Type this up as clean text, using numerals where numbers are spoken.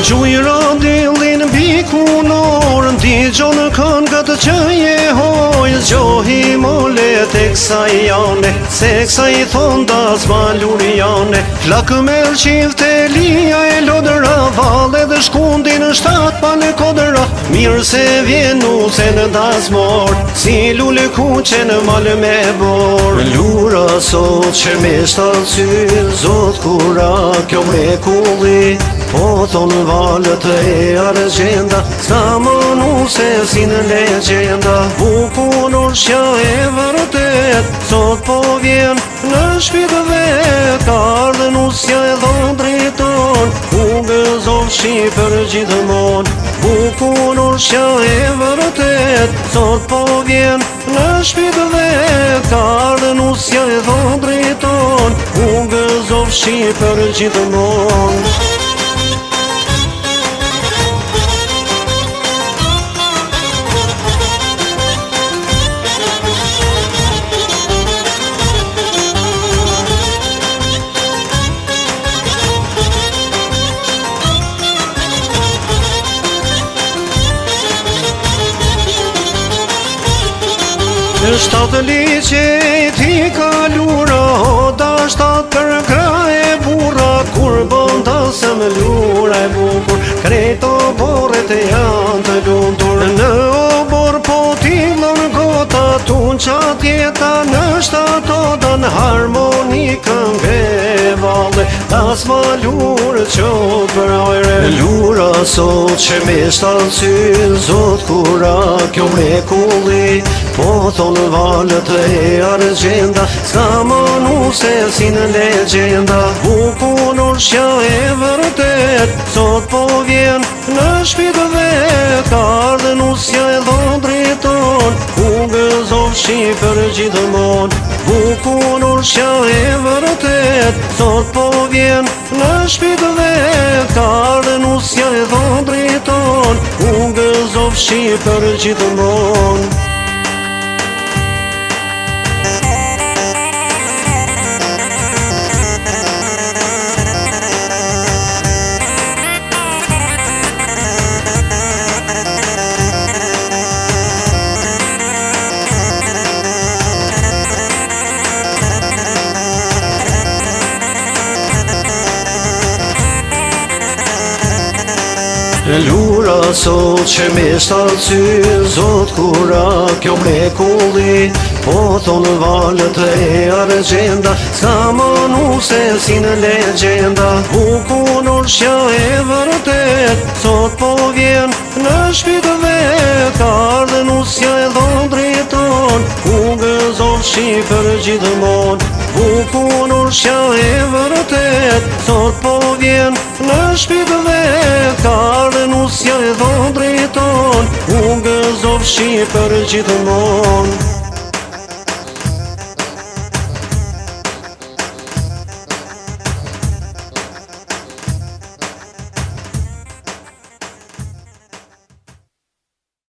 Gjujra dillin bikunor, ndigjon këngët që je hoj. Zgjohi mole tek sa jane, se ksa i thondas maluriane. Flak me lqiv të lija e lodëra, valle dhe shkundin shtat pa në kodëra. Mirë se vjenu se në dasmor, si lule kuqe në malë me bor. Lura sot që me shtat sy, zot kura kjo me kulli. Po thonë valët e argjenda, s'ka më nuse si në legenda. Bukunor shja e vërtet, sot po vjen në shpit vet. Ka ardhe nusja e dhondrit ton, ku gëzon shqipër gjithmon. Bukunor shja e vërtet, sot po vjen në shpit vet. Ka ardhe nusja e dhondrit ton, ku gëzon shqipër gjithmon. Shtatë liqe ti kalura, hoda shtatë për kra e burra. Kur bënda se më lura e bukur, kreto borët e janë të lundur. Në obor po t'illon gota, tun qatë jeta në shtatë oda. Në harmonikën e valle, tas malur qot për ajre. Lura sot që me shtatë sy, zot kura kjo me kulli. Po thonë valët e argjenda, s'ka më nuse si në legenda. Bukunor shja e vërtet, sot po vjen në shpit vet. Ka ardhe nusja e dhondrit ton, ku gëzon shqipër gjithmon. Bukunor shja e vërtet, sot po vjen në shpit vet. Ka ardhe nusja e dhondrit ton, ku gëzon shqipër gjithmon. Lura sot që me shtatë sy, zot kura kjo me kulli. Po thonë valët e argjenda, s'ka më nuse si në legenda. Bukunor shja e vërtet, sot po vjen në shpit vet. Ka ardhe nusja e dhondrit ton, ku gëzon shqipër gjithmon. Bukunor shja e vërtet, sot po vjen në shpit vet. Ka ardhe nusja e dhondrit ton, ku gëzon shqipër gjithmon.